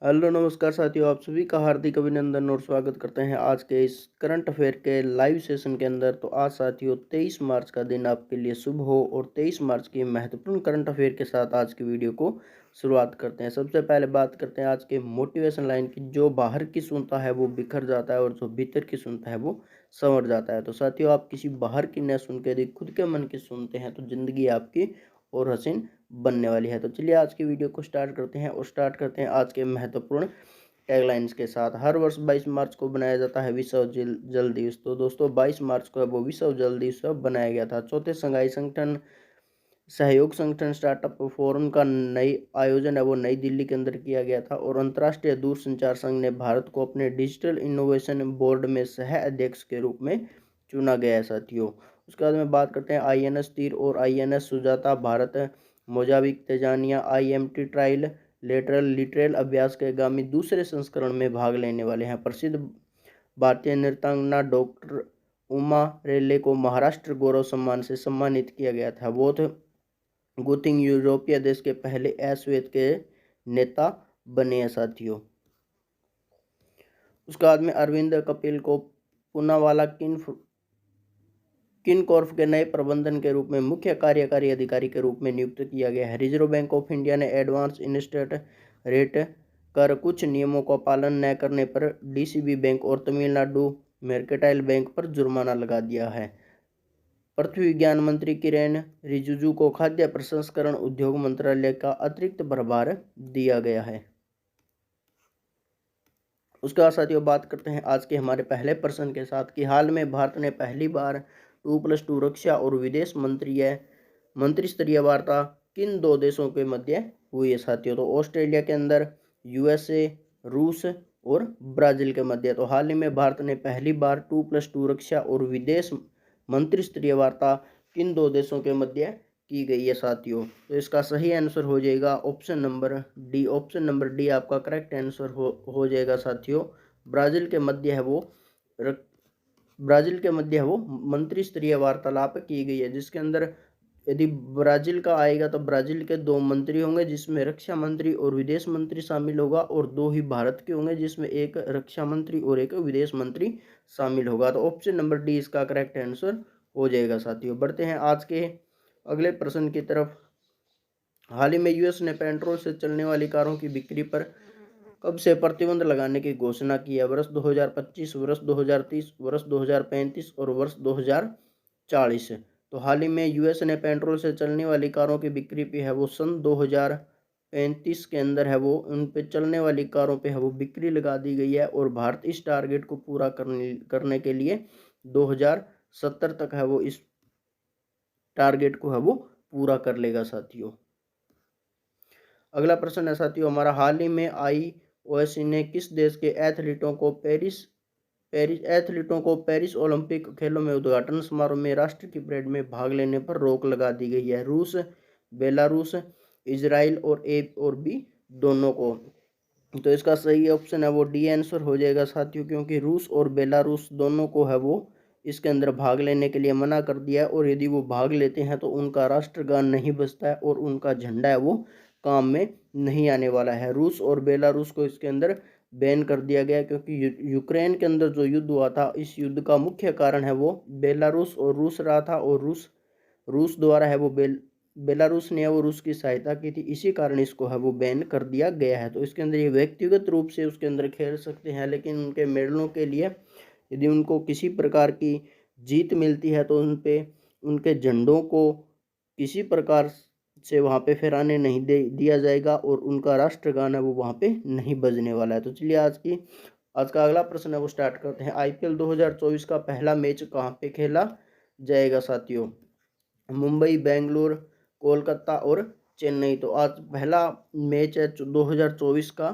Hello नमस्कार साथियों, आप सभी का हार्दिक अभिनंदन और स्वागत करते हैं आज के इस करंट अफेयर के लाइव सेशन के अंदर। तो आज साथियों 23 मार्च का दिन आपके लिए शुभ हो और 23 मार्च की महत्वपूर्ण करंट अफेयर के साथ आज की वीडियो को शुरुआत करते हैं। सबसे पहले बात करते हैं आज के मोटिवेशन लाइन की। जो बाहर की सुनता है वो बिखर जाता है और जो भीतर की सुनता है वो संवर जाता है। तो साथियों, आप किसी बाहर की न सुन के यदि खुद के मन की सुनते हैं तो जिंदगी आपकी और हसीन बनने वाली है। तो चलिए आज की वीडियो को स्टार्ट करते हैं और स्टार्ट करते हैं आज के महत्वपूर्ण टैगलाइंस के साथ। हर वर्ष 22 मार्च को बनाया जाता है विश्व जल दिवस। तो दोस्तों 22 मार्च को वो विश्व जल दिवस बनाया गया था। चौथे संघाई संगठन सहयोग संगठन स्टार्टअप फोरम का नई आयोजन है वो नई दिल्ली के अंदर किया गया था। और अंतर्राष्ट्रीय दूरसंचार संघ ने भारत को अपने डिजिटल इनोवेशन बोर्ड में सह अध्यक्ष के रूप में चुना गया है साथियों। उसके बाद में बात करते हैं INS तीर और INS Sujata Bharat Mozambique Tanzania IMT trial lateral literal अभ्यास के आगामी दूसरे संस्करण में भाग लेने वाले हैं। प्रसिद्ध भारतीय नृत्यांगना डॉक्टर उमा रेल्ले को महाराष्ट्र गौरव सम्मान से सम्मानित किया गया था। वो गुथिंग यूरोपीय देश के पहले अश्वेत के नेता बने हैं साथियों। उसके बाद में अरविंद कपिल को पूनावाला किनकॉर्प के नए प्रबंधन के रूप में मुख्य कार्यकारी अधिकारी के रूप में नियुक्त किया गया है। रिजर्व बैंक ऑफ इंडिया ने एडवांस इंटरेस्ट रेट कर कुछ नियमों का पालन न करने पर DCB बैंक और तमिलनाडु मर्केंटाइल बैंक पर जुर्माना लगा दिया है। पृथ्वी विज्ञान मंत्री किरेन रिजिजू को खाद्य प्रसंस्करण उद्योग मंत्रालय का अतिरिक्त प्रभार दिया गया है। उसके बाद साथियों बात करते हैं आज के हमारे पहले प्रश्न के साथ कि हाल में भारत ने पहली बार 2+2 रक्षा और विदेश मंत्रिस्तरीय वार्ता किन दो देशों के मध्य हुई है साथियों। तो ऑस्ट्रेलिया के अंदर, USA, रूस और ब्राजील के मध्य। तो हाल ही में भारत ने पहली बार 2+2 रक्षा और विदेश मंत्रिस्तरीय वार्ता किन दो देशों के मध्य की गई है साथियों। तो इसका सही आंसर हो जाएगा option number D. Option number D आपका करेक्ट आंसर हो जाएगा साथियों। ब्राजील के मध्य है वो मंत्री स्तरीय वार्तालाप की गई है, जिसके अंदर यदि ब्राजील का आएगा तो ब्राजील के 2 मंत्री होंगे, जिसमें रक्षा मंत्री और विदेश मंत्री शामिल होगा, और 2 ही भारत के होंगे, जिसमें एक रक्षा मंत्री और एक विदेश मंत्री शामिल होगा। तो ऑप्शन नंबर डी इसका करेक्ट आंसर हो जाएगा साथियों। बढ़ते हैं आज के अगले प्रश्न की तरफ। हाल ही में US ने पेट्रोल से चलने वाली कारों की बिक्री पर कब से प्रतिबंध लगाने की घोषणा की है। वर्ष 2025, वर्ष 2030, वर्ष 2035 और वर्ष 2040। तो हाल ही में US ने पेट्रोल से चलने वाली कारों की बिक्री पे है वो सन 2035 के अंदर है वो उन पे चलने वाली कारों पे है वो बिक्री लगा दी गई है। और भारत इस टारगेट को पूरा करने के लिए 2070 तक है वो इस टारगेट को है वो पूरा कर लेगा साथियों। अगला प्रश्न है साथियों हमारा, हाल ही में IOC ने किस देश के एथलीटों को पेरिस ओलंपिक खेलों में उद्घाटन समारोह में राष्ट्र की परेड में भाग लेने पर रोक लगा दी गई है। रूस, बेलारूस, इजराइल और A और B दोनों को। तो इसका सही ऑप्शन है वो डी आंसर हो जाएगा साथियों, क्योंकि रूस और बेलारूस दोनों को है वो इसके अंदर भाग लेने के लिए मना कर दिया है। और यदि वो भाग लेते हैं तो उनका राष्ट्रगान नहीं बजता है और उनका झंडा है वो काम में नहीं आने वाला है। रूस और बेलारूस को इसके अंदर बैन कर दिया गया, क्योंकि यूक्रेन के अंदर जो युद्ध हुआ था, इस युद्ध का मुख्य कारण है वो बेलारूस और रूस रहा था। और रूस द्वारा है वो बेलारूस ने वो रूस की सहायता की थी, इसी कारण इसको है वो बैन कर दिया गया है। तो इसके अंदर ये व्यक्तिगत रूप से उसके अंदर खेल सकते हैं, लेकिन उनके मेडलों के लिए यदि उनको किसी प्रकार की जीत मिलती है तो उन पे उनके झंडों को किसी प्रकार से वहाँ पे फहराने नहीं दिया जाएगा और उनका राष्ट्रगान है वो वहाँ पे नहीं बजने वाला है। तो चलिए आज का अगला प्रश्न है वो स्टार्ट करते हैं। IPL 2024 का पहला मैच कहाँ पे खेला जाएगा साथियों। मुंबई, बेंगलुरु, कोलकाता और चेन्नई। तो आज पहला मैच है 2024 का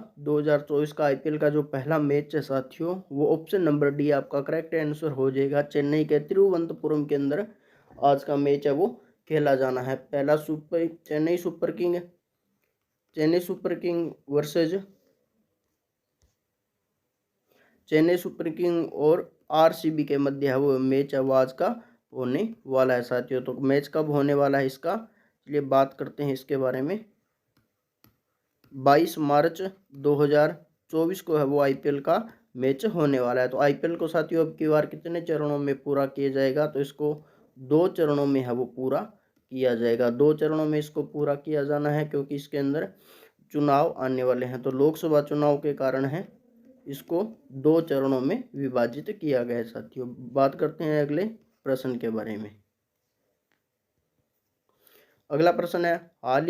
IPL का जो पहला मैच है साथियों, वो ऑप्शन नंबर डी आपका करेक्ट आंसर हो जाएगा। चेन्नई के तिरुवनंतपुरम के अंदर आज का मैच है वो खेला जाना है। पहला Chennai super king versus Chennai super king और RCB के मध्य है वो मैच है वो आज का होने वाला है साथियों। तो मैच कब होने वाला है इसका चलिए बात करते हैं इसके बारे में। 22 मार्च 2024 को है वो आईपीएल का मैच होने वाला है। तो आईपीएल को साथियों अब की बार कितने चरणों में पूरा किया जाएगा, तो इसको 2 चरणों में है वो पूरा किया जाएगा। 2 चरणों में इसको पूरा किया जाना है, क्योंकि इसके अंदर चुनाव आने वाले हैं। तो लोकसभा चुनाव के कारण है इसको 2 चरणों में विभाजित किया गया है। साथियों बात करते हैं अगले प्रश्न के बारे में। अगला प्रश्न है, हाल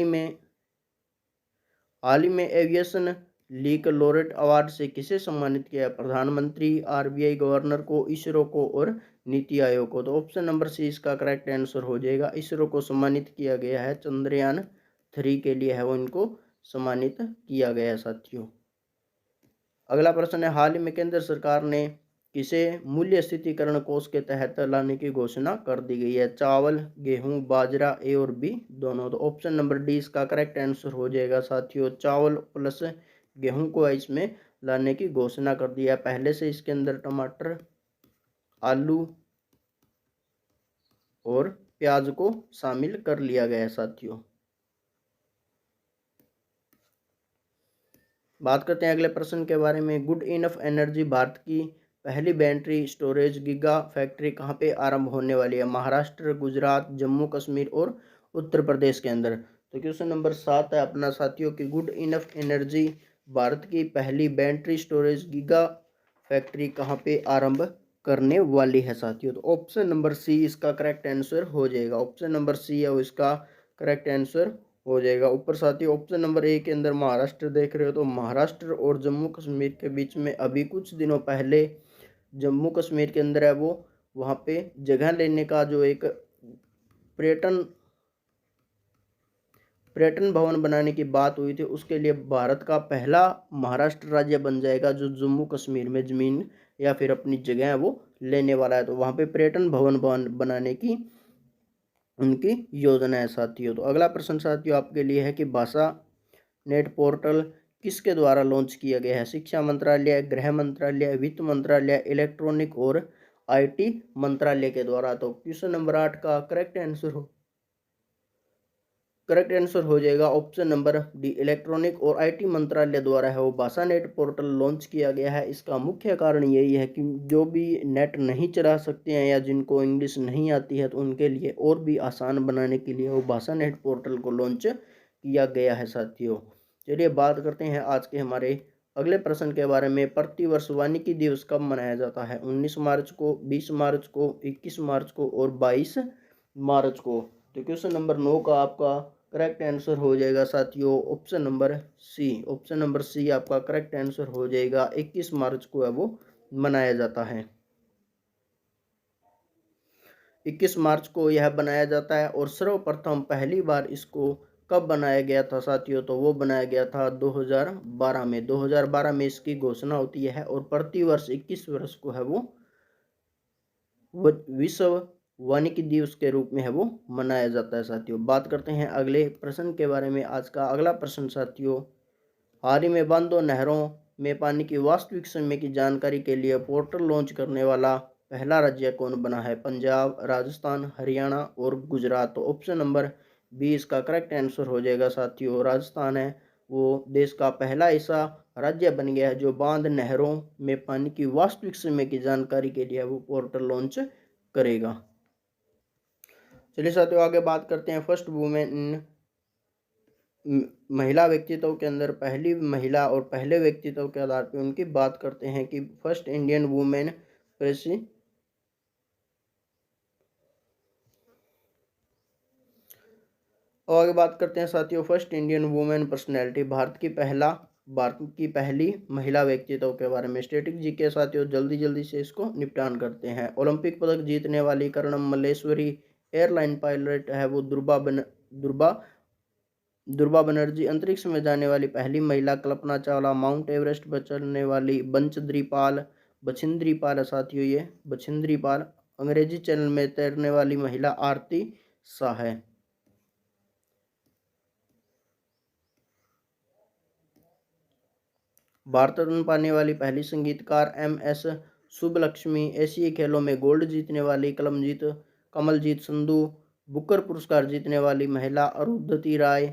ही में एविएशन लीग लॉरेट अवार्ड से किसे सम्मानित किया? प्रधानमंत्री, आरबीआई गवर्नर को, इसरो को और नीति आयोग को। तो ऑप्शन नंबर सी इसका करेक्ट आंसर हो जाएगा। इसरो को सम्मानित किया गया है, चंद्रयान 3 के लिए है वो इनको सम्मानित किया गया है। साथियों अगला प्रश्न है, हाल ही में केंद्र सरकार ने किसे मूल्य स्थितीकरण कोष के तहत लाने की घोषणा कर दी गई है? चावल, गेहूं, बाजरा, ए और बी दोनों। तो ऑप्शन नंबर डी इसका करेक्ट आंसर हो जाएगा। साथियों चावल प्लस गेहूं को इसमें लाने की घोषणा कर दिया। पहले से इसके अंदर टमाटर, आलू और प्याज को शामिल कर लिया गया है। साथियों बात करते हैं अगले प्रश्न के बारे में। गुड इनफ एनर्जी भारत की पहली बैटरी स्टोरेज गीगा फैक्ट्री कहाँ पे आरंभ होने वाली है? महाराष्ट्र, गुजरात, जम्मू कश्मीर और उत्तर प्रदेश के अंदर। तो क्वेश्चन नंबर 7 है अपना साथियों की गुड इनफ एनर्जी भारत की पहली बैटरी स्टोरेज गीगा फैक्ट्री कहाँ पे आरंभ करने वाली है? साथियों तो ऑप्शन नंबर सी इसका करेक्ट आंसर हो जाएगा। ऑप्शन नंबर सी है वो इसका करेक्ट आंसर हो जाएगा। ऊपर साथियों ऑप्शन नंबर ए के अंदर महाराष्ट्र देख रहे हो, तो महाराष्ट्र और जम्मू कश्मीर के बीच में अभी कुछ दिनों पहले जम्मू कश्मीर के अंदर है वो वहाँ पे जगह लेने का जो एक पर्यटन भवन बनाने की बात हुई थी, उसके लिए भारत का पहला महाराष्ट्र राज्य बन जाएगा जो जम्मू कश्मीर में ज़मीन या फिर अपनी जगह है वो लेने वाला है। तो वहाँ पे पर्यटन भवन बनाने की उनकी योजना है। साथियों तो अगला प्रश्न साथियों आपके लिए है कि भाषा नेट पोर्टल किसके द्वारा लॉन्च किया गया है? शिक्षा मंत्रालय, गृह मंत्रालय, वित्त मंत्रालय, इलेक्ट्रॉनिक और आईटी मंत्रालय के द्वारा। तो क्वेश्चन नंबर 8 का करेक्ट आंसर हो जाएगा ऑप्शन नंबर डी, इलेक्ट्रॉनिक और आईटी मंत्रालय द्वारा है वो भाषा नेट पोर्टल लॉन्च किया गया है। इसका मुख्य कारण यही है कि जो भी नेट नहीं चला सकते हैं या जिनको इंग्लिश नहीं आती है, तो उनके लिए और भी आसान बनाने के लिए वो भाषा नेट पोर्टल को लॉन्च किया गया है। साथियों चलिए बात करते हैं आज के हमारे अगले प्रश्न के बारे में। प्रतिवर्ष वानिकी दिवस कब मनाया जाता है? 19 मार्च को, 20 मार्च को, 21 मार्च को और 22 मार्च को। तो क्वेश्चन नंबर 9 का आपका करेक्ट आंसर हो जाएगा साथियों option number C. Option number C आपका करेक्ट आंसर हो जाएगा। 21 मार्च को है वो मनाया जाता है। 21 मार्च को यह बनाया जाता है और सर्वप्रथम पहली बार इसको कब बनाया गया था साथियों? तो वो बनाया गया था 2012 में। 2012 में इसकी घोषणा होती है और प्रतिवर्ष 21 वर्ष को है वो विश्व वानिकी दिवस के रूप में है वो मनाया जाता है। साथियों बात करते हैं अगले प्रश्न के बारे में। आज का अगला प्रश्न साथियों, हाल ही में बांधों नहरों में पानी की वास्तविक समय की जानकारी के लिए पोर्टल लॉन्च करने वाला पहला राज्य कौन बना है? पंजाब, राजस्थान, हरियाणा और गुजरात। तो ऑप्शन नंबर बी इसका करेक्ट आंसर हो जाएगा। साथियों राजस्थान है वो देश का पहला ऐसा राज्य बन गया है जो बांध नहरों में पानी की वास्तविक समय की जानकारी के लिए वो पोर्टल लॉन्च करेगा। चलिए साथियों आगे बात करते हैं फर्स्ट वुमेन महिला व्यक्तित्व के अंदर पहली महिला और पहले व्यक्तित्व के आधार पर उनकी बात करते हैं कि फर्स्ट इंडियन वुमेन प्रेसिडेंट। और आगे बात करते हैं साथियों first Indian women personality, Bharat की पहली महिला व्यक्तित्व के बारे में। स्टैटिक जी के साथियों जल्दी से इसको निपटान करते हैं। ओलंपिक पदक जीतने वाली कर्णम मल्लेश्वरी, एयरलाइन पायलट है वो दुर्बा बनर्जी, अंतरिक्ष में जाने वाली पहली महिला कल्पना चावला, माउंट एवरेस्ट पर चढ़ने वाली बछिंद्री पाल है साथियों ये बछिंद्री पाल, अंग्रेजी चैनल में तैरने वाली महिला आरती शाह है। भारत रत्न पाने वाली पहली संगीतकार MS सुब्बलक्ष्मी, एशियाई खेलों में गोल्ड जीतने वाली कमलजीत संधू, बुकर पुरस्कार जीतने वाली महिला अरुंधति राय,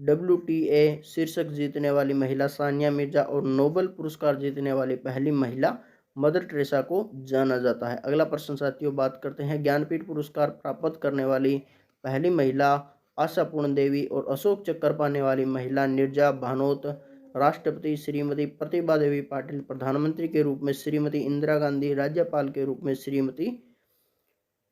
WTA शीर्षक जीतने वाली महिला सानिया मिर्जा और नोबेल पुरस्कार जीतने वाली पहली महिला मदर टेरेसा को जाना जाता है। अगला प्रश्न साथियों, बात करते हैं ज्ञानपीठ पुरस्कार प्राप्त करने वाली पहली महिला आशापूर्ण देवी और अशोक चक्कर पाने वाली महिला नीरजा भानोत। राष्ट्रपति श्रीमती प्रतिभा देवी पाटिल, प्रधानमंत्री के रूप में श्रीमती इंदिरा गांधी, राज्यपाल के रूप में श्रीमती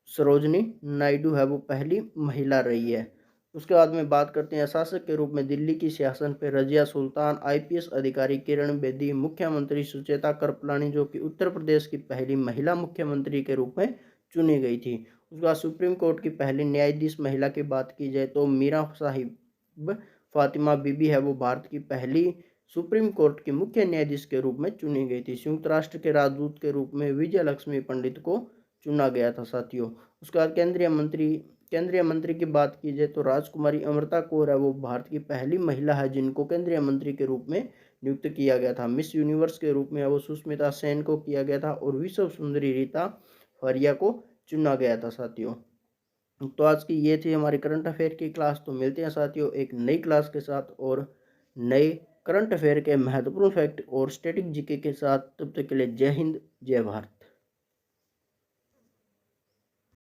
सरोजनी नायडू है वो पहली महिला रही है। उसके बाद में बात करते हैं शासक के रूप में दिल्ली की सियासत पे रजिया सुल्तान, IPS अधिकारी किरण बेदी, मुख्यमंत्री सुचेता कृपलानी जो कि उत्तर प्रदेश की पहली महिला मुख्यमंत्री के रूप में चुनी गई थी। उसके बाद सुप्रीम कोर्ट की पहली न्यायाधीश महिला की बात की जाए तो मीरा साहिब फातिमा बीबी है वो भारत की पहली सुप्रीम कोर्ट की मुख्य न्यायाधीश के रूप में चुनी गई थी। संयुक्त राष्ट्र के राजदूत के रूप में विजय लक्ष्मी पंडित को चुना गया था साथियों। उसके बाद केंद्रीय मंत्री की बात की जाए तो राजकुमारी अमृता कौर है वो भारत की पहली महिला है जिनको केंद्रीय मंत्री के रूप में नियुक्त किया गया था। मिस यूनिवर्स के रूप में वो सुष्मिता सेन को किया गया था और विश्व सुंदरी रीता फरिया को चुना गया था साथियों। तो आज की ये थी हमारी करंट अफेयर की क्लास। तो मिलते हैं साथियों एक नई क्लास के साथ और नए करंट अफेयर के महत्वपूर्ण फैक्ट और स्टैटिक जीके के साथ। तब तक के लिए जय हिंद, जय भारत।